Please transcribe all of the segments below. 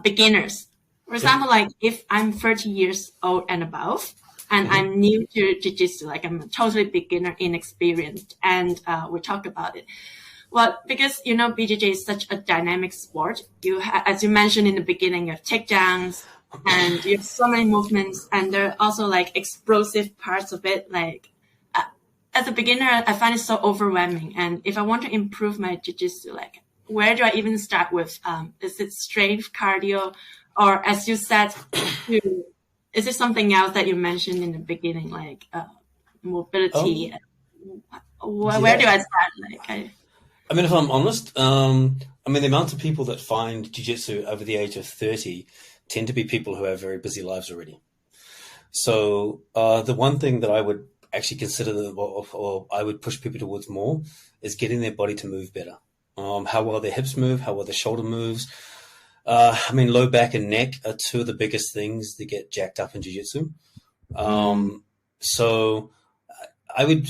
beginners. For example, like if I'm 30 years old and above, and I'm new to Jiu-Jitsu, like I'm a totally beginner, inexperienced, and we talk about it. Well, because, BJJ is such a dynamic sport. As you mentioned in the beginning, you have takedowns and you have so many movements, and there are also like explosive parts of it. Like as a beginner, I find it so overwhelming. And if I want to improve my Jiu-Jitsu, like where do I even start with? Is it strength, cardio, or as you said, is it something else that you mentioned in the beginning, like mobility? Where do I start? I mean, if I'm honest, the amount of people that find jiu-jitsu over the age of 30 tend to be people who have very busy lives already. So the one thing that I would actually consider or I would push people towards more is getting their body to move better. How well their hips move, how well their shoulder moves. Low back and neck are two of the biggest things that get jacked up in jiu-jitsu. So I would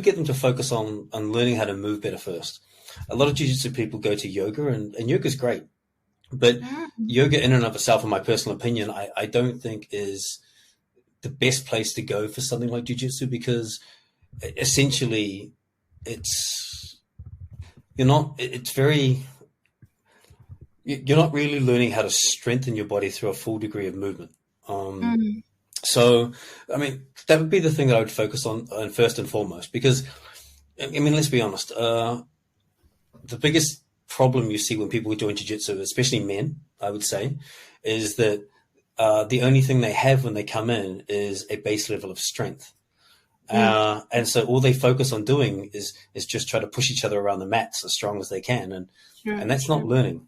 get them to focus on learning how to move better first. A lot of jiu-jitsu people go to yoga, and yoga's great. But yoga in and of itself, in my personal opinion, I don't think is the best place to go for something like jiu-jitsu, because essentially you're not really learning how to strengthen your body through a full degree of movement. So, that would be the thing that I would focus on first and foremost, because, let's be honest, the biggest problem you see when people join jiu-jitsu, especially men, I would say, is that the only thing they have when they come in is a base level of strength. And so all they focus on doing is just try to push each other around the mats as strong as they can. And that's not learning.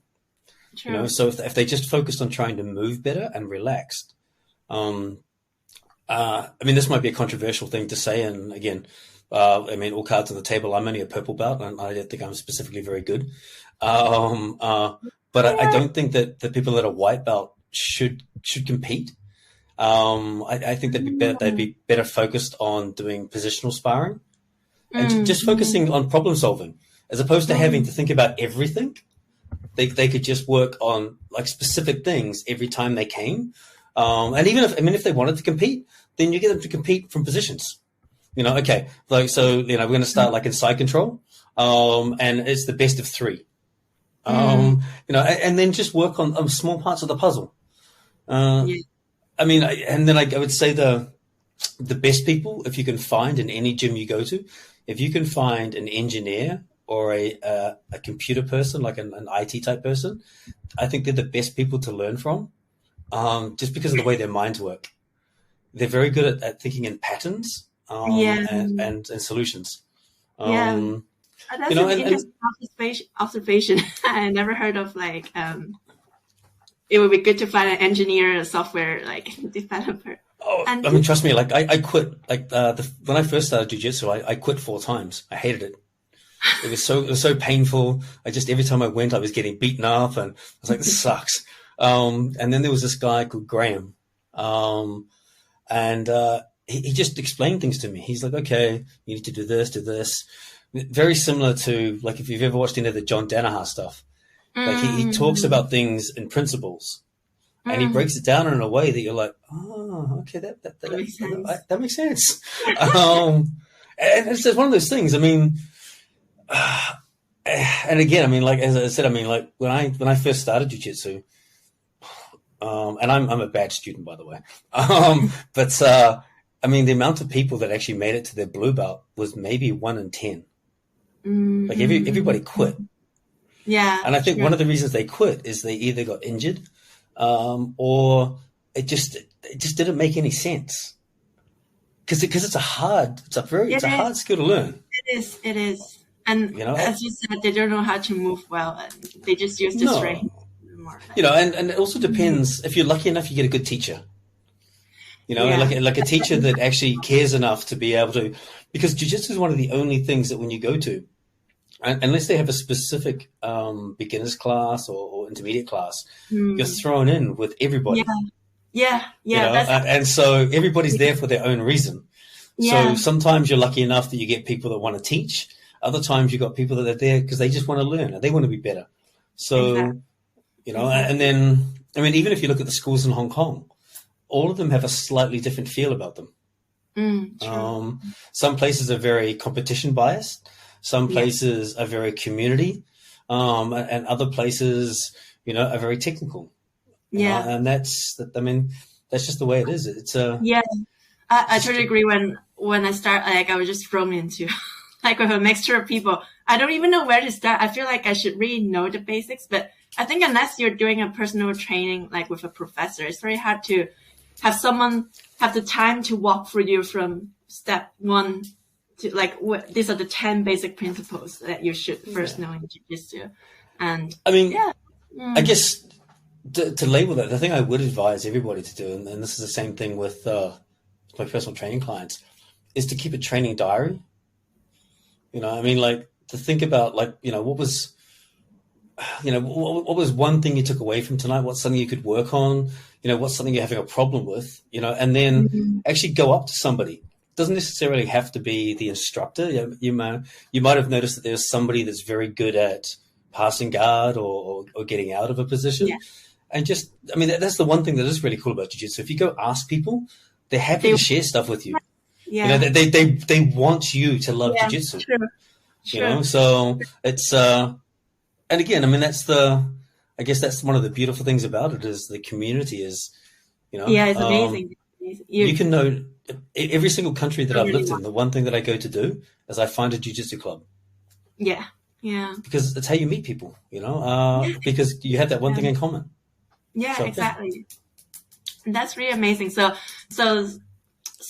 So if they just focused on trying to move better and relaxed, this might be a controversial thing to say. And again, all cards on the table, I'm only a purple belt, and I don't think I'm specifically very good. But I don't think that the people that are white belt should compete. I think they'd be better focused on doing positional sparring and just focusing on problem solving, as opposed to having to think about everything. They could just work on like specific things every time they came. And even if they wanted to compete, then you get them to compete from positions. Okay, we're going to start like in side control, and it's the best of three. And then just work on small parts of the puzzle. And then I would say the best people, if you can find in any gym you go to, if you can find an engineer or a computer person, like an IT type person, I think they're the best people to learn from, just because of the way their minds work. They're very good at thinking in patterns and solutions. That's an interesting observation. I never heard of it would be good to find an engineer, a software developer. Trust me, I quit. When I first started jiu-jitsu, I quit 4 times. I hated it. It was so painful. Every time I went, I was getting beaten up, and I was like, this sucks. And then there was this guy called Graham, and he just explained things to me. He's like, okay, you need to do this. Very similar to if you've ever watched any of the John Danaher stuff. He talks about things in principles, and he breaks it down in a way that you're like, oh, okay, that makes sense. And it's just one of those things. And again, as I said, when I first started jiu-jitsu, and I'm a bad student, by the way, but the amount of people that actually made it to their blue belt was maybe 1 in 10. Everybody quit. Yeah. And I think one of the reasons they quit is they either got injured, or it just didn't make any sense. Because it's a hard skill to learn. It is. And as you said, they don't know how to move well, and they just use the strength. And it also depends. If you're lucky enough, you get a good teacher. Like a teacher that actually cares enough to be able to, because jiu-jitsu is one of the only things that when you go to, unless they have a specific beginner's class or intermediate class, you're thrown in with everybody. Yeah. And so everybody's there for their own reason. Yeah. So sometimes you're lucky enough that you get people that want to teach. Other times you got people that are there because they just want to learn and they want to be better. So, you know, Exactly. and then, I mean, even if you look at the schools in Hong Kong, all of them have a slightly different feel about them. True. Some places are very competition biased. Some Yeah. places are very community, and other places, you know, are very technical. You know, Yeah. and I mean, that's just the way it is. Yeah. It's I just, totally agree. When I start, like, I was just thrown into like with a mixture of people. I don't even know where to start. I feel like I should really know the basics, but I think unless you're doing a personal training, like with a professor, it's very hard to have someone have the time to walk through you from step one to like these are the 10 basic principles that you should first know in jiu-jitsu. And I mean, yeah. I guess to label that, the thing I would advise everybody to do, and this is the same thing with my personal training clients, is to keep a training diary. You know, I mean, like to think about, like, you know, what was one thing you took away from tonight? What's something you could work on? You know, what's something you're having a problem with? You know, and then actually go up to somebody. It doesn't necessarily have to be the instructor. You might have noticed that there's somebody that's very good at passing guard or getting out of a position. Yeah. And just, I mean, that's the one thing that is really cool about jiu-jitsu. If you go ask people, they're happy to share stuff with you. You know, Yeah. they want you to love Yeah. jiu-jitsu. True. You know, so it's and again, I mean, I guess that's one of the beautiful things about it is the community is, you know, Yeah, it's amazing. you can know every single country that I've Really lived in. The one thing that I go to do is I find a jiu-jitsu club. Yeah. Yeah. Because it's how you meet people, you know, because you have that one thing in common. Yeah, So, exactly. That's really amazing. So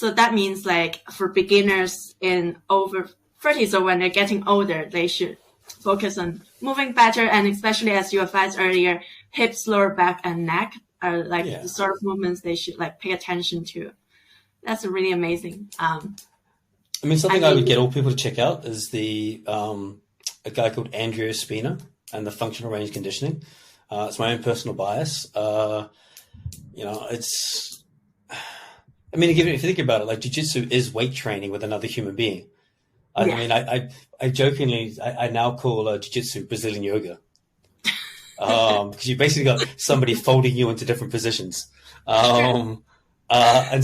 that means like for beginners in over 30, so when they're getting older, they should focus on moving better, and especially as you advised earlier, hips, lower back, and neck are like the sort of movements they should like pay attention to. That's really amazing. I mean, something I would get all people to check out is a guy called Andrea Spina and the functional range conditioning. It's my own personal bias. You know, I mean, if you think about it, like jiu-jitsu is weight training with another human being. I mean, I jokingly, I now call jiu-jitsu Brazilian yoga. Because you basically got somebody folding you into different positions. And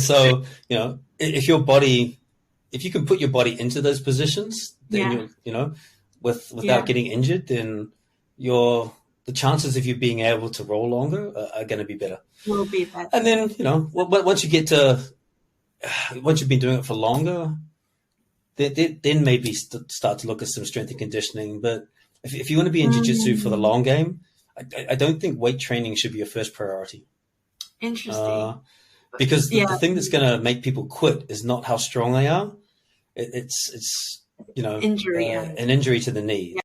so, you know, if you can put your body into those positions, then you'll, you know, without getting injured, then the chances of you being able to roll longer are going to be better. Will be better. And then, you know, once you've been doing it for longer, then maybe start to look at some strength and conditioning. But if you want to be in jiu-jitsu for the long game, I don't think weight training should be your first priority. Interesting. Because the thing that's going to make people quit is not how strong they are. It's you know, injury an injury to the knee.